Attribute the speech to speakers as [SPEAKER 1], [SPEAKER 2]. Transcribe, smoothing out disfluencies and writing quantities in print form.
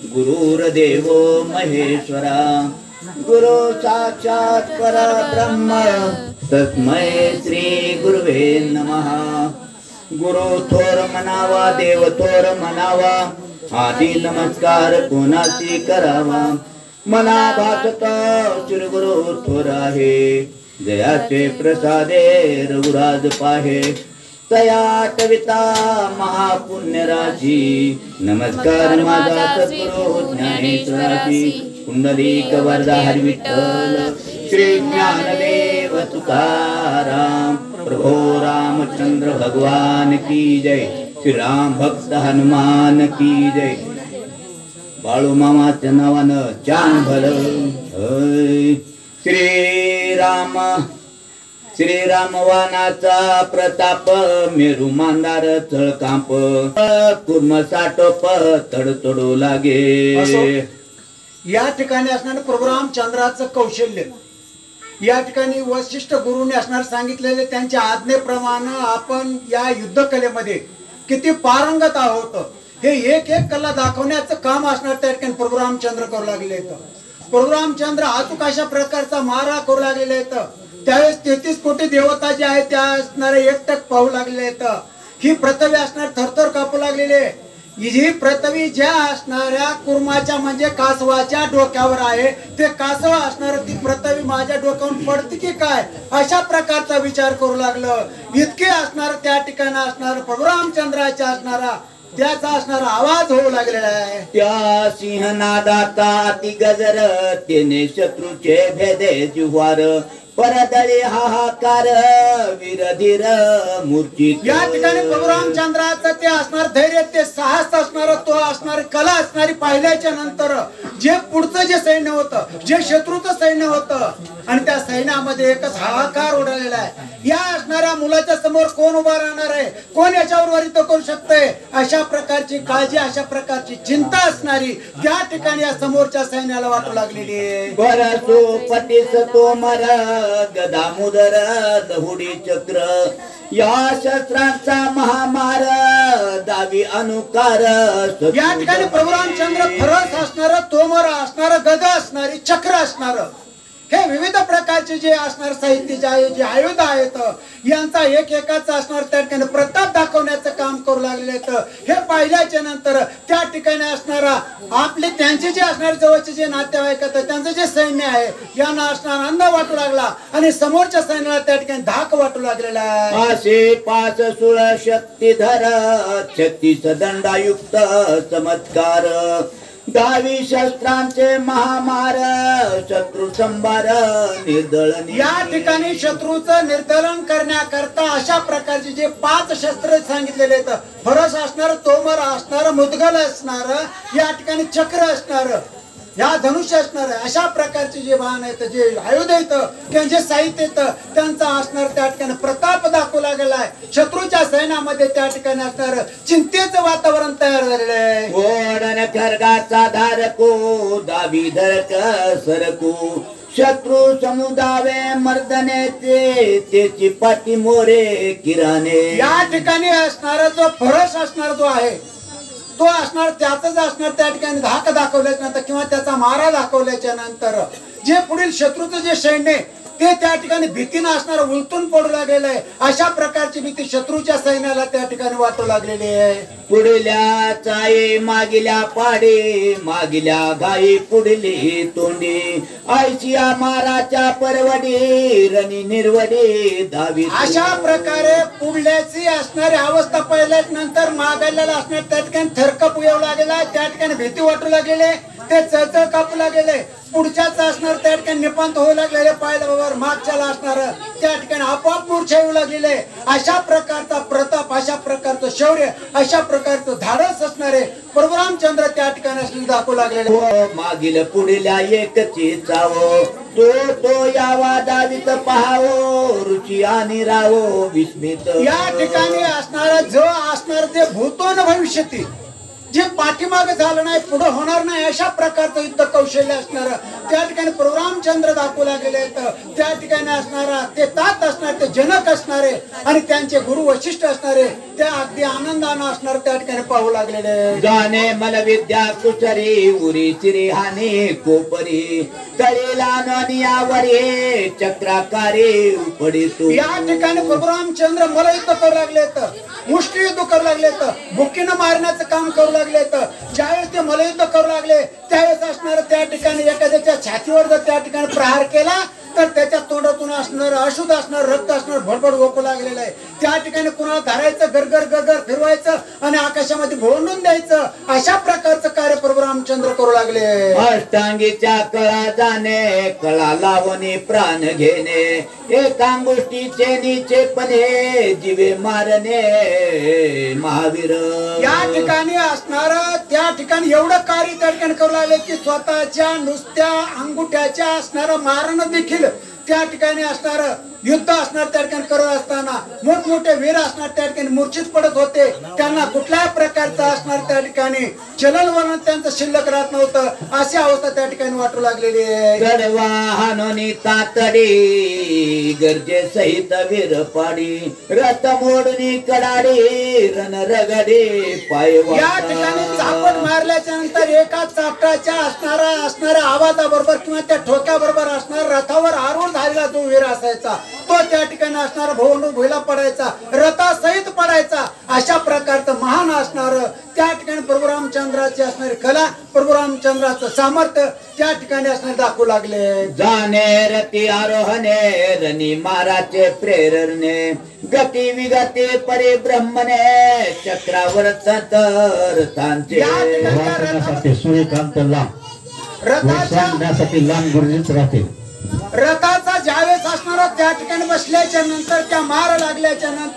[SPEAKER 1] गुरुर्देवो महेश्वरा गुरु साक्षात् परब्रह्म तस्मै श्री गुरुवे नमः। गुरु थोर म्हणावा देव थोर म्हणावा आधी नमस्कार कोणाची करावा मना भासत श्री गुरु थोर आहे जयाचे प्रसादे रघुराज पाहे तयाटविता महापुण्य राशी नमस्कार माझा सद्गुरु ज्ञानेश्वराशी कुंडलिक वरदा हरी विठ्ठल श्री ज्ञानदेव तुकाराम प्रभो रामचंद्र भगवान की जय श्री राम भक्त हनुमान की जय। बाळू मामाच्या नावानं चांग भलं श्रीराम वानाचा प्रताप मेरू मांदार चळकांप कुर्म साटोप तडतडू लागे।
[SPEAKER 2] या ठिकाणी असणारे प्रभू रामचंद्राचं कौशल्य या ठिकाणी वशिष्ठ गुरुने असणार सांगितलेले त्यांच्या आज्ञेप्रमाणे आपण या युद्धकलेमध्ये किती पारंगत आहोत हे एक एक कला दाखवण्याचं काम असणार त्या ठिकाणी प्रभू रामचंद्र करू लागले आहेत। प्रभू रामचंद्र अचूक अशा प्रकारचा मारा करू लागलेले आहेत। त्यावेळेस 33 कोटी देवता जे आहेत त्या असणारे एकटक पाहू लागलेले आहेत। ही पृथ्वी असणार थरथर कापू लागलेले ही पृथ्वी ज्या असणाऱ्या कुर्माच्या म्हणजे कासवाच्या डोक्यावर आहे ते कासव असणार ती पृथ्वी माझ्या डोक्यावरून पडते की काय अशा प्रकारचा विचार करू लागलं। इतके असणार त्या ठिकाणी असणार प्रभू रामचंद्राच्या असणारा त्याचा असणारा आवाज होऊ लागलेला आहे।
[SPEAKER 1] त्या सिंहनादाचा अति गजर तेने शत्रूचे भेदे जिव्हार परदळी हाहाकार वीरधीर मूर्छित।
[SPEAKER 2] या ठिकाणी प्रभू रामचंद्राचं ते असणार धैर्य ते साहस असणार तो असणारी कला असणारी पाहिल्याच्या नंतर जे पुढचं जे सैन्य होतं जे शत्रूचं सैन्य होतं आणि त्या सैन्यामध्ये एकच हाहाकार उडालेला आहे। या असणाऱ्या मुलाच्या समोर कोण उभा राहणार आहे कोण याच्यावर वरित करू शकतंय अशा प्रकारची काळजी अशा प्रकारची चिंता असणारी त्या ठिकाणी या समोरच्या सैन्याला वाटू लागलेली आहे।
[SPEAKER 1] बरसो पतीस तोमर गदामुदर दहुडी चक्र या शस्त्रांचा महामार दावी अनुकार।
[SPEAKER 2] या ठिकाणी प्रभू रामचंद्र फरस असणार तोमर असणार गदा असणारी चक्र असणार हे विविध प्रकारचे जे असणार साहित्य जे आहे जे आयुध आहेत यांचा एक एकाचा असणार त्या ठिकाणी प्रताप दाखवण्याचं काम करू लागले आहेत। हे पाहिल्याच्या नंतर त्या ठिकाणी असणारा आपले त्यांचे जे असणार जवळचे जे नातेवाईक आहेत त्यांचं जे सैन्य आहे यांना असणार आनंद वाटू लागला आणि समोरच्या सैन्याला त्या ठिकाणी धाक वाटू लागलेला आहे।
[SPEAKER 1] असे 5 सुळ शक्तीधर 36 दंडायुक्त चमत्कार दावी शस्त्रांचे महामार शत्रू संभार निर्दळन।
[SPEAKER 2] या ठिकाणी शत्रूचं निर्दलन करण्याकरता अशा प्रकारचे जे 5 शस्त्र सांगितलेले आहेत फरस असणार तोमर असणार मुदगल असणार या ठिकाणी चक्र असणार या धनुष्य असणार अशा प्रकारचे जे वाहन आहेत जे आयुध आहेत त्यांचे साहित्य आहेत त्यांचा असणार त्या ठिकाणी प्रताप दाखवला गेला आहे। शत्रूच्या सैन्यामध्ये त्या ठिकाणी असणार चिंतेचं वातावरण तयार झालेलं आहे।
[SPEAKER 1] ओढण खर्गाचा धारको दावी धरक सरकू शत्रू समुदावे मर्दने त्याची पाठी मोरे किराणे।
[SPEAKER 2] या ठिकाणी असणारा जो फरस असणार जो आहे तो असणार त्याच असणार त्या ठिकाणी धाक दाखवल्याच्या नंतर किंवा त्याचा मारा दाखवल्याच्या नंतर जे पुढील शत्रूचं जे सैन्य ते त्या ठिकाणी भीतीने असणार उलटून पडू लागलेलं आहे। अशा प्रकारची भीती शत्रूच्या सैन्याला त्या ठिकाणी वाटू लागलेली आहे।
[SPEAKER 1] पुढल्या चाई मागिल्या पाडे मागिल्या गाई पुढली तोंडी आयशिया माराच्या परवडी रणी निर्वडी दावी।
[SPEAKER 2] अशा प्रकारे पुढल्याची असणारी अवस्था पाहिल्याच नंतर मागायला असणार त्या ठिकाणी थरकप येऊ लागलेला आहे त्या ठिकाणी भीती वाटू लागलेली ते चळचळ कापू लागलेले पुढच्याच असणार त्या ठिकाणी निपांत होऊ लागलेले पाहिल्याबरोबर मागच्याला असणार त्या ठिकाणी आपोआप मूर्छा येऊ लागलेले अशा प्रकारचा प्रताप अशा प्रकारचं शौर्य अशा प्रकारचं धाडस असणारे प्रभू रामचंद्र त्या ठिकाणी दाखवू लागलेले।
[SPEAKER 1] मागील पुढल्या एकची चावो तो यावा दावीत पहावो रुची आणि राहो विस्मित।
[SPEAKER 2] या ठिकाणी असणारा जो असणार ते भूतो न भविष्यती जे पाठीमागे झालं नाही पुढे होणार नाही अशा प्रकारचं युद्ध कौशल्य असणार त्या ठिकाणी प्रभू रामचंद्र दाखवू लागलेले आहेत। त्या ठिकाणी असणारा ते तात असणार ते जनक असणारे आणि त्यांचे गुरु वशिष्ठ असणारे त्या अगदी आनंदानं असणार त्या ठिकाणी पाहू लागलेले.
[SPEAKER 1] जाणे मला विद्या कुचरी उरी चिरी हानी कोपरी तळीला ननियावरी चक्राकारी उपडी तू.
[SPEAKER 2] या ठिकाणी प्रभू रामचंद्र मला युद्ध करू लागलेत, मुष्टी युद्ध करू लागलेत, भुकीनं मारण्याचं काम करू लागलेत. ज्यावेळेस ते मला युद्ध करू लागले त्यावेळेस असणार त्या ठिकाणी एखाद्याच्या छातीवर जर त्या ठिकाणी प्रहार केला तर त्याच्या तोंडातून असणार अशुद्ध असणार रक्त असणार भडभड गोकू लागलेलं आहे. त्या ठिकाणी कुणाला धरायचं गरगर गरगर फिरवायचं आणि आकाशामध्ये भोंडून द्यायचं अशा प्रकारचं कार्य प्रभू रामचंद्र करू लागले.
[SPEAKER 1] अष्टांगीच्या कळा जाणे कळा लावणे प्राण घेणे एका गोष्टीचे नीचेपणे जीवे मारणे महावीर.
[SPEAKER 2] या ठिकाणी असणार त्या ठिकाणी एवढं कार्य त्या ठिकाणी करू लागले की स्वतःच्या नुसत्या अंगुठ्याच्या असणारं मारण देखील त्या ठिकाणी असणार युद्ध असणार त्या ठिकाणी करत असताना मोठमोठे वीर असणार त्या ठिकाणी मूर्छित पडत होते. त्यांना कुठल्याही प्रकारचं असणार त्या ठिकाणी चलनवलन त्यांचं शिल्लक राहत नव्हतं. अशी अवस्था त्या ठिकाणी वाटू लागलेली आहे.
[SPEAKER 1] गडवा हानोनी तातडी गरजे सहित वीर पाडी रथ मोडणी कडाडी रण रगडे पाय.
[SPEAKER 2] या ठिकाणी चापट मारल्याच्या नंतर एका चापटाच्या असणाऱ्या आवाजाबरोबर किंवा त्या ठोक्याबरोबर असणार रथावर आरूढ झालेला जो वीर असायचा तो त्या ठिकाणी असणारा भोंडू भुईला पडायचा, रथासहित पडायचा. अशा प्रकारचं महान असणार त्या ठिकाणी प्रभू रामचंद्राची असणारी कला, प्रभू रामचंद्राचं सामर्थ्य त्या ठिकाणी असणारे दाखवू लागले.
[SPEAKER 1] जाणे रती आरोहणे रणी माराचे प्रेरणे गती विगती परिब्रह्मणे चक्रावर तंत्रांचे.
[SPEAKER 3] सूर्यकांत लांब लांब गरजेच राहते.
[SPEAKER 2] रथाचा ज्यावेळेस असणार त्या ठिकाणी बसल्याच्या नंतर त्या मार लागल्याच्या नंतर